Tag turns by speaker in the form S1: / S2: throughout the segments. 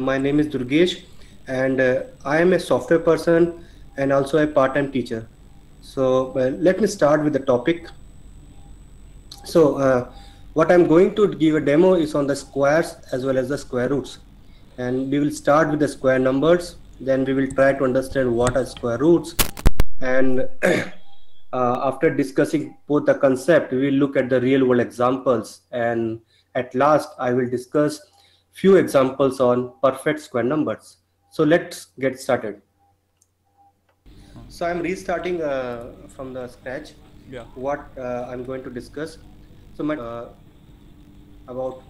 S1: My name is Durgesh, and I am a software person and also a part-time teacher. So let me start with the topic. So what I'm going to give a demo is on the squares as well as the square roots. And we will start with the square numbers. Then we will try to understand what are square roots. And after discussing both the concept, we will look at the real world examples. And at last, I will discuss few examples on perfect square numbers. So let's get started. So I'm restarting from the scratch
S2: Yeah.
S1: what I'm going to discuss. So my about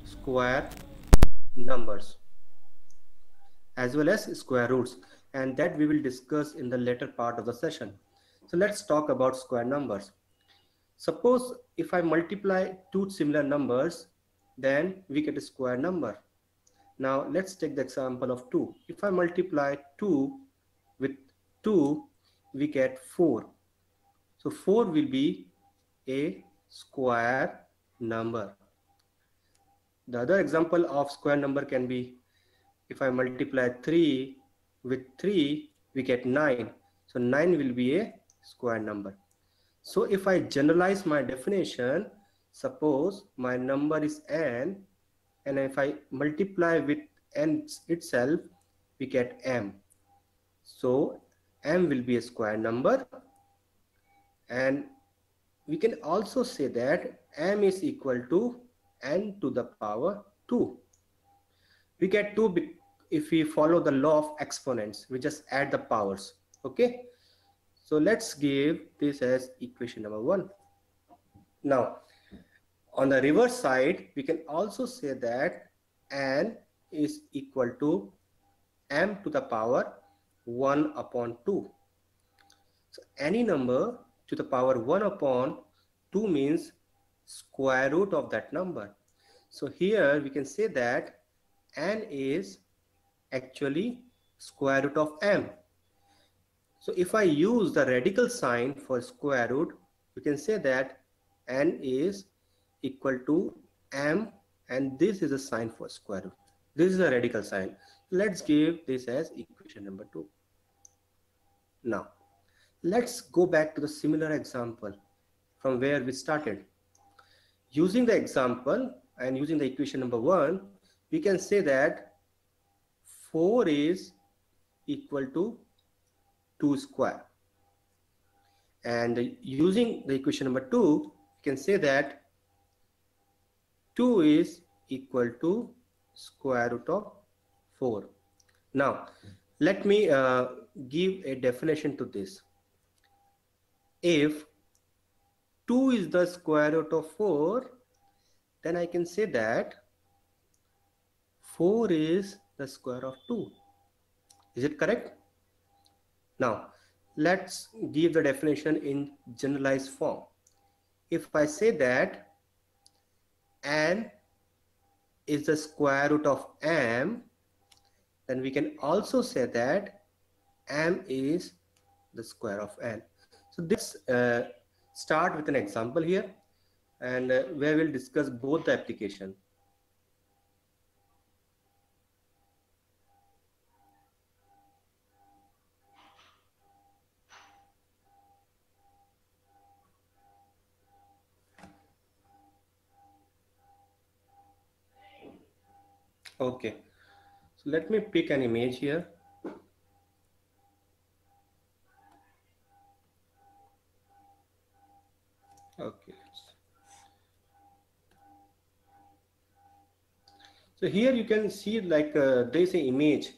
S1: square numbers as well as square roots, and that we will discuss in the later part of the session. So let's talk about square numbers. Suppose if I multiply two similar numbers, then we get a square number. Now let's take the example of 2. If I multiply 2 with 2, we get 4. So 4 will be a square number. The other example of square number can be if I multiply 3 with 3, we get 9. So 9 will be a square number. So if I generalize my definition, suppose my number is n, and if I multiply with n itself, we get m. So m will be a square number, and we can also say that m is equal to n to the power 2. We get 2 if we follow the law of exponents. We just add the powers. Okay. So let's give this as equation number 1. Now, on the reverse side, we can also say that n is equal to m to the power 1 upon 2. So any number to the power 1 upon 2 means square root of that number. So here we can say that n is actually square root of m. So if I use the radical sign for square root, we can say that n is equal to m, and this is a sign for square root. This is a radical sign. Let's give this as equation number 2. Now, let's go back to the similar example from where we started. Using the example and using the equation number 1, we can say that 4 is equal to 2 square. And using the equation number 2, we can say that 2 is equal to square root of 4. Now, let me give a definition to this. If 2 is the square root of 4, then I can say that 4 is the square of 2. Is it correct? Now, let's give the definition in generalized form. If I say that n is the square root of m, then we can also say that m is the square of n. So let's start with an example here, and where we'll discuss both the application. Okay, so let me pick an image here. Okay, so here you can see like there is an image,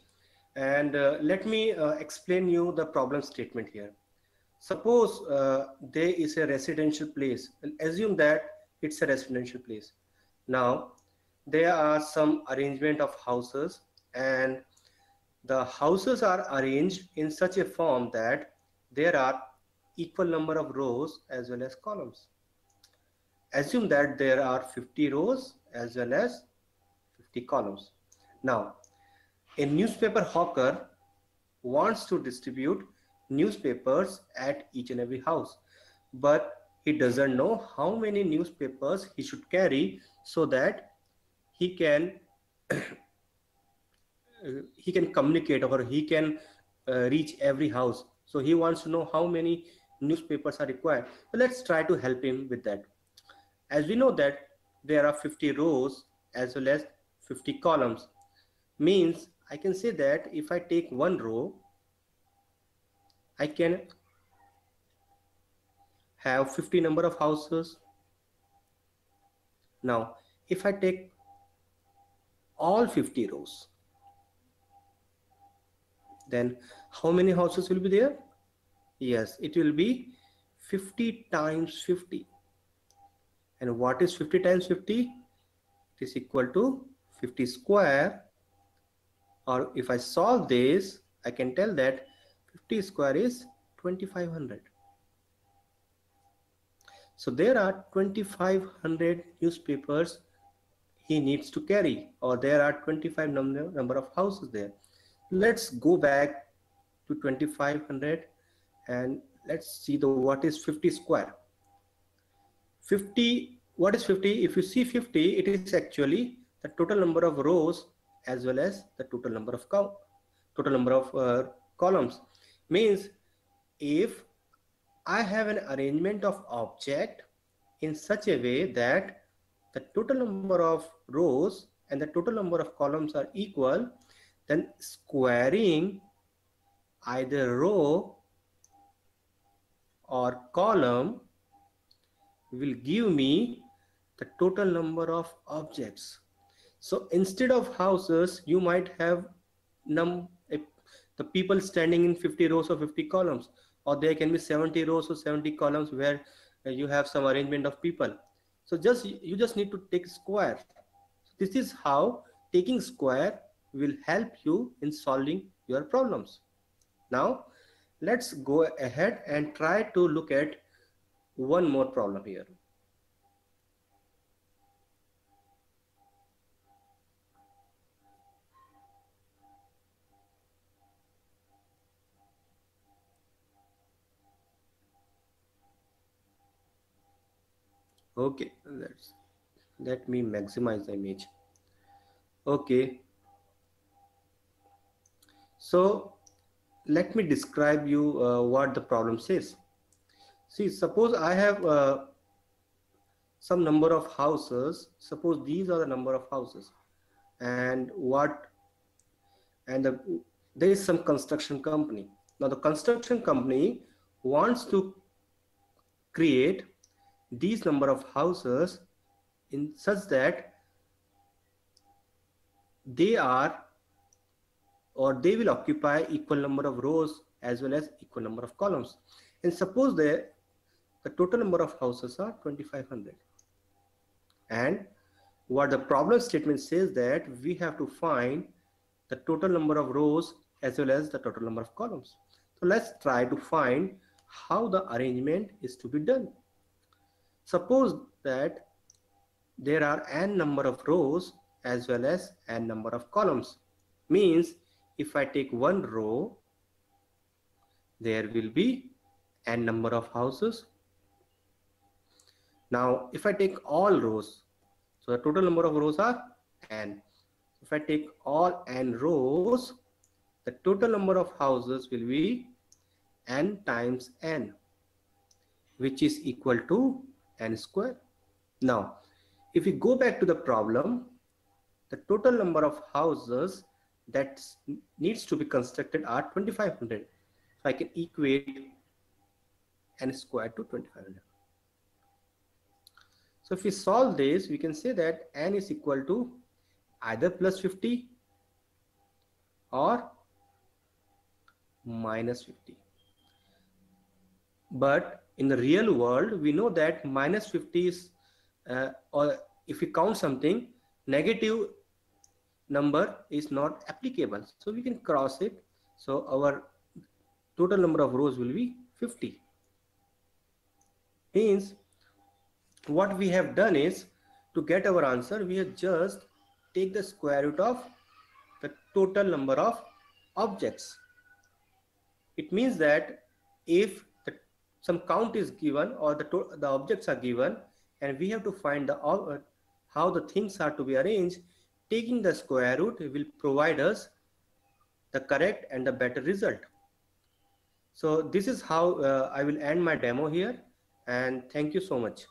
S1: and let me explain you the problem statement here. Suppose there is a residential place, and assume that it's a residential place. Now there are some arrangement of houses, and the houses are arranged in such a form that there are equal number of rows as well as columns. Assume that there are 50 rows as well as 50 columns. Now, a newspaper hawker wants to distribute newspapers at each and every house, but he doesn't know how many newspapers he should carry so that he can he can communicate, or he can reach every house. So he wants to know how many newspapers are required. So let's try to help him with that. As we know that there are 50 rows as well as 50 columns, means I can say that if I take one row, I can have 50 number of houses. Now if I take all 50 rows, then how many houses will be there? Yes, it will be 50 times 50. And what is 50 times 50? It is equal to 50 square. Or if I solve this, I can tell that 50 square is 2500. So there are 2500 newspapers he needs to carry, or there are 25 number of houses there. Let's go back to 2500 and let's see the what is 50 square. 50, what is 50? If you see 50, it is actually the total number of rows as well as the total number of columns. Means if I have an arrangement of object in such a way that the total number of rows and the total number of columns are equal, then squaring either row or column will give me the total number of objects. So instead of houses, you might have the people standing in 50 rows or 50 columns, or there can be 70 rows or 70 columns where you have some arrangement of people. So you just need to take square. This is how taking square will help you in solving your problems. Now let's go ahead and try to look at one more problem here. Okay, let me maximize the image. Okay, so let me describe you what the problem says. See, suppose I have some number of houses. Suppose these are the number of houses, and there is some construction company. Now the construction company wants to create these number of houses in such that they will occupy equal number of rows as well as equal number of columns. And suppose the total number of houses are 2500, and what the problem statement says that we have to find the total number of rows as well as the total number of columns. So let's try to find how the arrangement is to be done. Suppose that there are n number of rows as well as n number of columns. Means if I take one row, there will be n number of houses. Now if I take all rows, so the total number of rows are n. If I take all n rows, the total number of houses will be n times n, which is equal to n square. Now if we go back to the problem, the total number of houses that needs to be constructed are 2500. So I can equate n square to 2500. So if we solve this, we can say that n is equal to either plus 50 or minus 50. But in the real world, we know that minus 50 is, or if we count something, negative number is not applicable. So we can cross it. So our total number of rows will be 50. Means what we have done is, to get our answer, we have just take the square root of the total number of objects. It means that if some count is given or the objects are given, and we have to find how the things are to be arranged, taking the square root will provide us the correct and the better result. So this is how I will end my demo here, and thank you so much.